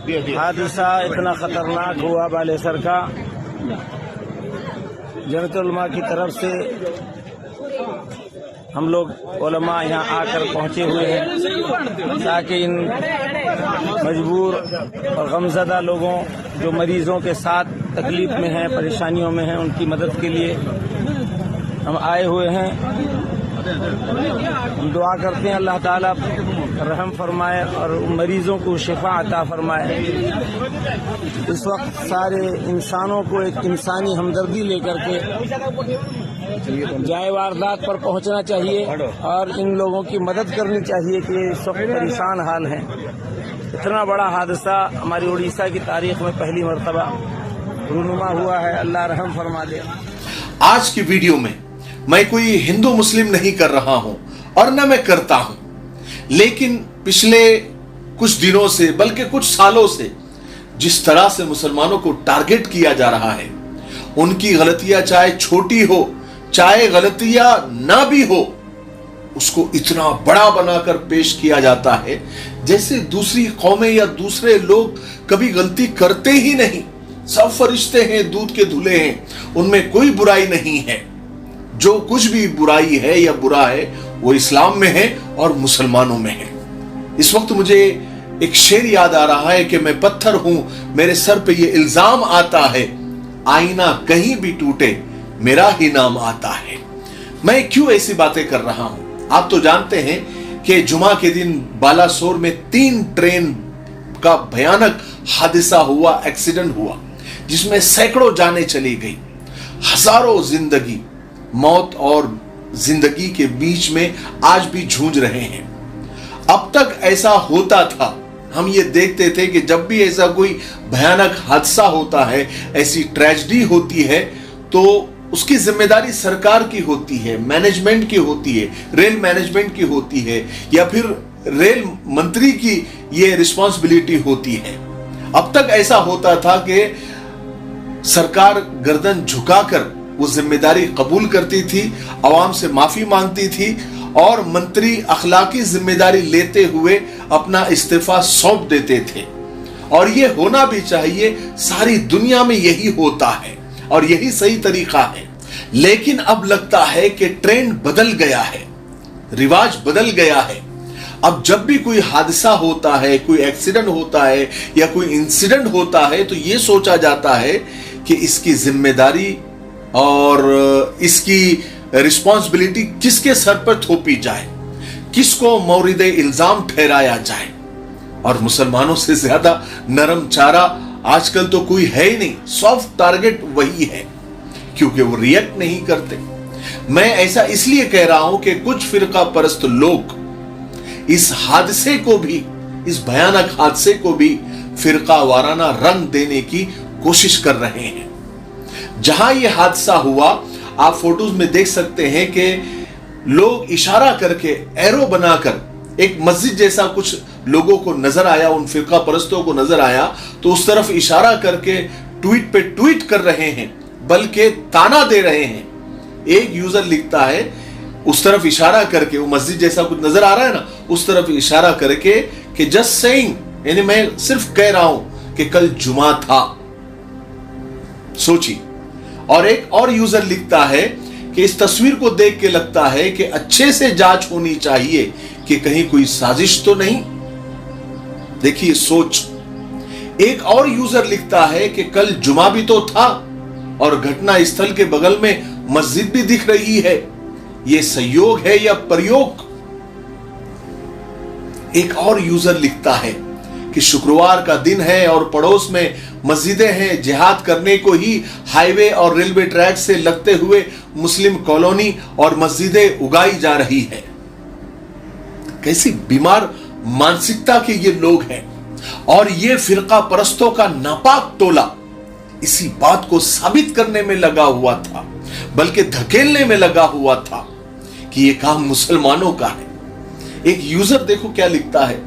हादसा इतना खतरनाक हुआ बालेसर का। जमीयत उलमा की तरफ से हम लोग उलमा यहाँ आकर पहुँचे हुए हैं ताकि इन मजबूर और गमज़दा लोगों जो मरीज़ों के साथ तकलीफ में हैं, परेशानियों में हैं, उनकी मदद के लिए हम आए हुए हैं। हम दुआ करते हैं अल्लाह ताला रहम फरमाए और मरीज़ों को शिफा अता फरमाए। इस वक्त सारे इंसानों को एक इंसानी हमदर्दी लेकर के जाए वारदात पर पहुंचना चाहिए और इन लोगों की मदद करनी चाहिए कि इस वक्त परेशान हाल हैं। इतना बड़ा हादसा हमारी उड़ीसा की तारीख में पहली मरतबा रूनुमा हुआ है। अल्लाह रहम फरमा दे। आज की वीडियो में मैं कोई हिंदू मुस्लिम नहीं कर रहा हूं और न मैं करता हूं, लेकिन पिछले कुछ दिनों से बल्कि कुछ सालों से जिस तरह से मुसलमानों को टारगेट किया जा रहा है, उनकी गलतियां चाहे छोटी हो चाहे गलतियां ना भी हो, उसको इतना बड़ा बनाकर पेश किया जाता है जैसे दूसरी कौमें या दूसरे लोग कभी गलती करते ही नहीं। सब फरिश्ते हैं, दूध के धुले हैं, उनमें कोई बुराई नहीं है। जो कुछ भी बुराई है या बुरा है वो इस्लाम में है और मुसलमानों में है। इस वक्त मुझे एक शेर याद आ रहा है कि मैं पत्थर हूं, मेरे सर पे ये इल्जाम आता है, आईना कहीं भी टूटे मेरा ही नाम आता है। मैं क्यों ऐसी बातें कर रहा हूं? आप तो जानते हैं कि जुमा के दिन बालासोर में 3 ट्रेन का भयानक हादसा हुआ, एक्सीडेंट हुआ, जिसमें सैकड़ों जानें चली गई, हजारों जिंदगी मौत और जिंदगी के बीच में आज भी जूझ रहे हैं। अब तक ऐसा होता था, हम ये देखते थे कि जब भी ऐसा कोई भयानक हादसा होता है, ऐसी ट्रेजेडी होती है, तो उसकी जिम्मेदारी सरकार की होती है, मैनेजमेंट की होती है, रेल मैनेजमेंट की होती है, या फिर रेल मंत्री की ये रिस्पॉन्सिबिलिटी होती है। अब तक ऐसा होता था कि सरकार गर्दन झुकाकर वो जिम्मेदारी कबूल करती थी, आवाम से माफी मांगती थी और मंत्री अखलाकी जिम्मेदारी लेते हुए अपना इस्तीफा सौंप देते थे। और ये होना भी चाहिए, सारी दुनिया में यही होता है और यही सही तरीका है। लेकिन अब लगता है कि ट्रेंड बदल गया है, रिवाज बदल गया है। अब जब भी कोई हादसा होता है, कोई एक्सीडेंट होता है या कोई इंसिडेंट होता है, तो ये सोचा जाता है कि इसकी जिम्मेदारी और इसकी रिस्पॉन्सिबिलिटी किसके सर पर थोपी जाए, किसको मौरिदे इल्जाम ठहराया जाए। और मुसलमानों से ज्यादा नरम चारा आजकल तो कोई है ही नहीं, सॉफ्ट टारगेट वही है, क्योंकि वो रिएक्ट नहीं करते। मैं ऐसा इसलिए कह रहा हूं कि कुछ फिरका परस्त लोग इस हादसे को भी, इस भयानक हादसे को भी फिरका वाराना रंग देने की कोशिश कर रहे हैं। जहां यह हादसा हुआ, आप फोटोज में देख सकते हैं कि लोग इशारा करके, एरो बनाकर, एक मस्जिद जैसा कुछ लोगों को नजर आया, उन फिरका परस्तों को नजर आया, तो उस तरफ इशारा करके ट्वीट पे ट्वीट कर रहे हैं, बल्कि ताना दे रहे हैं। एक यूजर लिखता है उस तरफ इशारा करके, वो मस्जिद जैसा कुछ नजर आ रहा है ना, उस तरफ इशारा करके कि जस्ट सेइंग, यानी मैं सिर्फ कह रहा हूं कि कल जुमा था। सोचिए। और एक और यूजर लिखता है कि इस तस्वीर को देख के लगता है कि अच्छे से जांच होनी चाहिए कि कहीं कोई साजिश तो नहीं। देखिए सोच। एक और यूजर लिखता है कि कल जुमा भी तो था और घटना स्थल के बगल में मस्जिद भी दिख रही है, यह संयोग है या प्रयोग। एक और यूजर लिखता है कि शुक्रवार का दिन है और पड़ोस में मस्जिदें हैं, जिहाद करने को ही हाईवे और रेलवे ट्रैक से लगते हुए मुस्लिम कॉलोनी और मस्जिदें उगाई जा रही है। कैसी बीमार मानसिकता के ये लोग हैं। और ये फिरका परस्तों का नापाक टोला इसी बात को साबित करने में लगा हुआ था, बल्कि धकेलने में लगा हुआ था कि ये काम मुसलमानों का है। एक यूजर देखो क्या लिखता है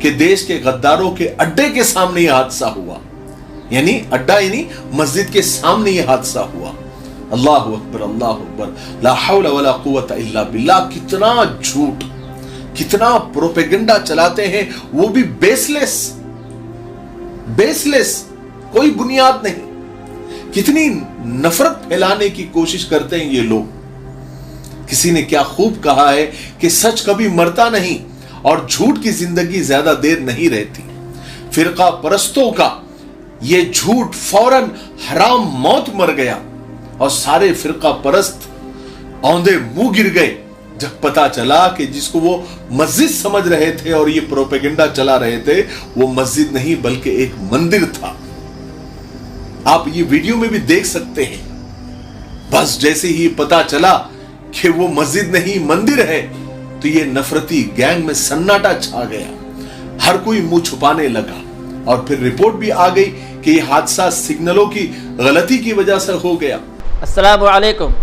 कि देश के गद्दारों के अड्डे के सामने यह हादसा हुआ, यानी अड्डा यानी मस्जिद के सामने यह हादसा हुआ। अल्लाह अकबर, अल्लाह अकबर, ला हौला वला कुव्वता इल्ला बिल्लाह। कितना झूठ, कितना प्रोपेगेंडा चलाते हैं, वो भी बेसलेस। बेसलेस, कोई बुनियाद नहीं। कितनी नफरत फैलाने की कोशिश करते हैं ये लोग। किसी ने क्या खूब कहा है कि सच कभी मरता नहीं और झूठ की जिंदगी ज्यादा देर नहीं रहती। फिरका परस्तों का ये झूठ फौरन हराम मौत मर गया और सारे फिरका परस्त औंधे मुंह गिर गए जब पता चला कि जिसको वो मस्जिद समझ रहे थे और ये प्रोपेगेंडा चला रहे थे, वो मस्जिद नहीं बल्कि एक मंदिर था। आप ये वीडियो में भी देख सकते हैं। बस जैसे ही पता चला कि वो मस्जिद नहीं मंदिर है, तो ये नफरती गैंग में सन्नाटा छा गया। हर कोई मुंह छुपाने लगा और फिर रिपोर्ट भी आ गई कि ये हादसा सिग्नलों की गलती की वजह से हो गया। अस्सलामु अलैकुम,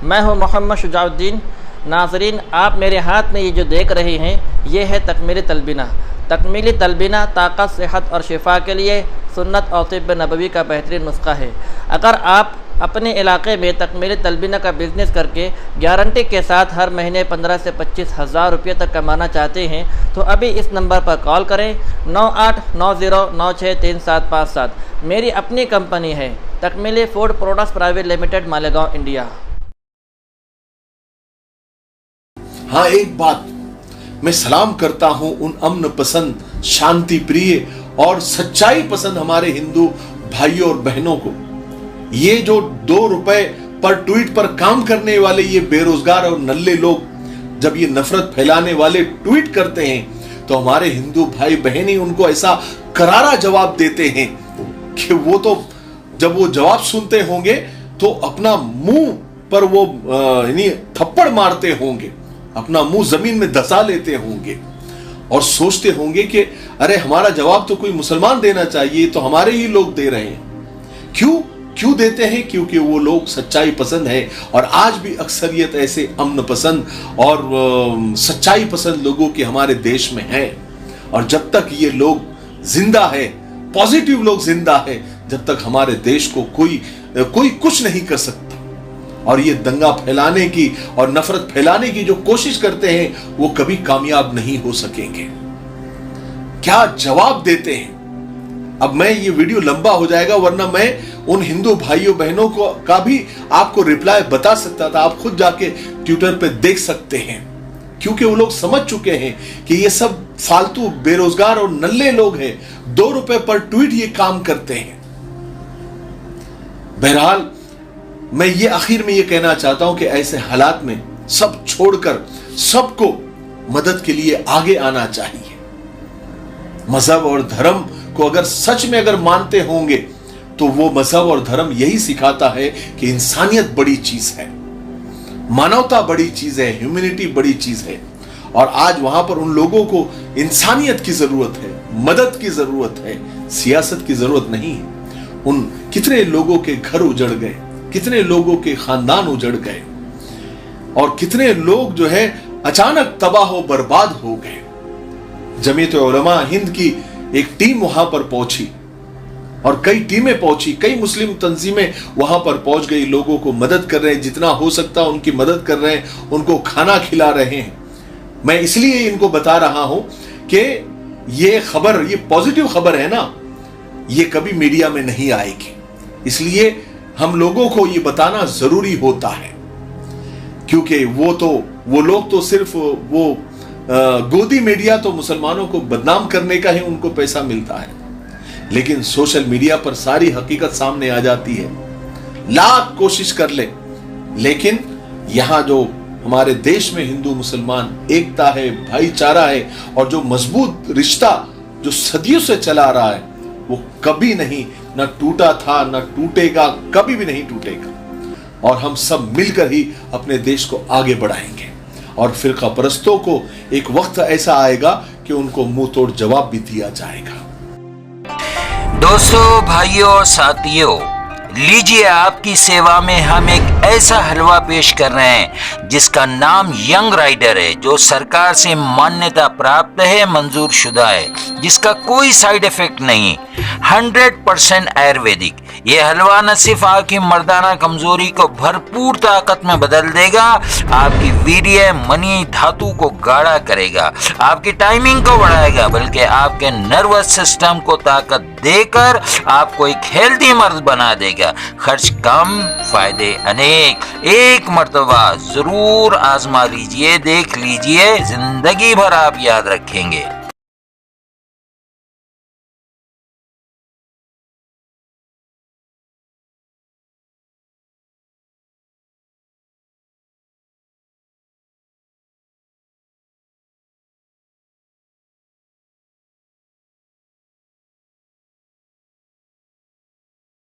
मैं हूं मोहम्मद शुजाउद्दीन। नाज़रीन, आप मेरे हाथ में ये जो देख रहे हैं, ये है तकमीली तलबीना। तकमीली तलबीना ताकत, सेहत और शिफा के लिए सुन्नत और तिब्ब नबवी का बेहतरीन नुस्खा है। अगर आप अपने इलाके में तकमीली तलबीना का बिज़नेस करके गारंटी के साथ हर महीने 15 से 25 हज़ार रुपये तक कमाना चाहते हैं, तो अभी इस नंबर पर कॉल करें 9890963757। मेरी अपनी कंपनी है Takmeeli food products private limited, Malegaon, India. हाँ, एक बात मैं सलाम करता हूं उन अमन पसंद, शांति प्रिय और सच्चाई पसंद हमारे हिंदू भाइयों और बहनों को। ये जो 2 रुपए पर ट्वीट पर काम करने वाले ये बेरोजगार और नल्ले लोग जब ये नफरत फैलाने वाले ट्वीट करते हैं, तो हमारे हिंदू भाई बहन ही उनको ऐसा करारा जवाब देते हैं कि वो तो जब वो जवाब सुनते होंगे तो अपना मुंह पर वो थप्पड़ मारते होंगे, अपना मुंह जमीन में धसा लेते होंगे और सोचते होंगे कि अरे हमारा जवाब तो कोई मुसलमान देना चाहिए, तो हमारे ही लोग दे रहे हैं। क्यों देते हैं? क्योंकि वो लोग सच्चाई पसंद है। और आज भी अक्सरियत ऐसे अमन पसंद और सच्चाई पसंद लोगों की हमारे देश में है। और जब तक ये लोग जिंदा है, पॉजिटिव लोग जिंदा है, जब तक हमारे देश को कोई कुछ नहीं कर सकता। और ये दंगा फैलाने की और नफरत फैलाने की जो कोशिश करते हैं, वो कभी कामयाब नहीं हो सकेंगे। क्या जवाब देते हैं? अब मैं ये वीडियो लंबा हो जाएगा, वरना मैं उन हिंदू भाइयों बहनों को का भी आपको रिप्लाई बता सकता था। आप खुद जाके ट्विटर पे देख सकते हैं, क्योंकि वो लोग समझ चुके हैं कि ये सब फालतू बेरोजगार और नल्ले लोग हैं। 2 रुपए पर ट्वीट ये काम करते हैं। बहरहाल, मैं ये आखिर में ये कहना चाहता हूं कि ऐसे हालात में सब छोड़कर सबको मदद के लिए आगे आना चाहिए। मजहब और धर्म को अगर सच में अगर मानते होंगे, तो वो मजहब और धर्म यही सिखाता है कि इंसानियत बड़ी चीज है, मानवता बड़ी चीज है, ह्यूमैनिटी बड़ी चीज है। और आज वहां पर उन लोगों को इंसानियत की जरूरत है, मदद की जरूरत है, सियासत की जरूरत नहीं है। उन कितने लोगों के घर उजड़ गए, कितने लोगों के खानदान उजड़ गए और कितने लोग जो है अचानक तबाह और बर्बाद हो गए। जमीयत उलमा हिंद की एक टीम वहां पर पहुंची और कई टीमें पहुंची, कई मुस्लिम तंजीमें वहां पर पहुंच गई, लोगों को मदद कर रहे हैं, जितना हो सकता है उनकी मदद कर रहे हैं, उनको खाना खिला रहे हैं। मैं इसलिए इनको बता रहा हूं कि ये खबर, ये पॉजिटिव खबर है ना, ये कभी मीडिया में नहीं आएगी। इसलिए हम लोगों को ये बताना जरूरी होता है, क्योंकि वो लोग तो सिर्फ वो गोदी मीडिया तो मुसलमानों को बदनाम करने का ही उनको पैसा मिलता है, लेकिन सोशल मीडिया पर सारी हकीकत सामने आ जाती है। लाख कोशिश कर ले, लेकिन यहां जो हमारे देश में हिंदू मुसलमान एकता है, भाईचारा है और जो मजबूत रिश्ता जो सदियों से चला रहा है, वो कभी नहीं न टूटा था, न टूटेगा, कभी भी नहीं टूटेगा। और हम सब मिलकर ही अपने देश को आगे बढ़ाएंगे। और फिरका परस्तों को एक वक्त ऐसा आएगा कि उनको मुंह तोड़ जवाब भी दिया जाएगा। दोस्तों, भाइयों और साथियों, लीजिए आपकी सेवा में हम एक ऐसा हलवा पेश कर रहे हैं जिसका नाम यंग राइडर है, जो सरकार से मान्यता प्राप्त है, मंजूर शुदा है, जिसका कोई साइड इफेक्ट नहीं, 100% आयुर्वेदिक। یہ حلوہ نہ صرف آپ کی مردانہ کمزوری کو بھرپور طاقت میں بدل دے گا، آپ کی ویریہ منی دھاتو کو گاڑھا کرے گا، آپ کی ٹائمنگ کو بڑھائے گا، بلکہ آپ کے نروس سسٹم کو طاقت دے کر آپ کو ایک ہیلتھی مرد بنا دے گا۔ خرچ کم، فائدے انیک۔ ایک مرتبہ ضرور آزما لیجئے، دیکھ لیجئے، زندگی بھر آپ یاد رکھیں گے۔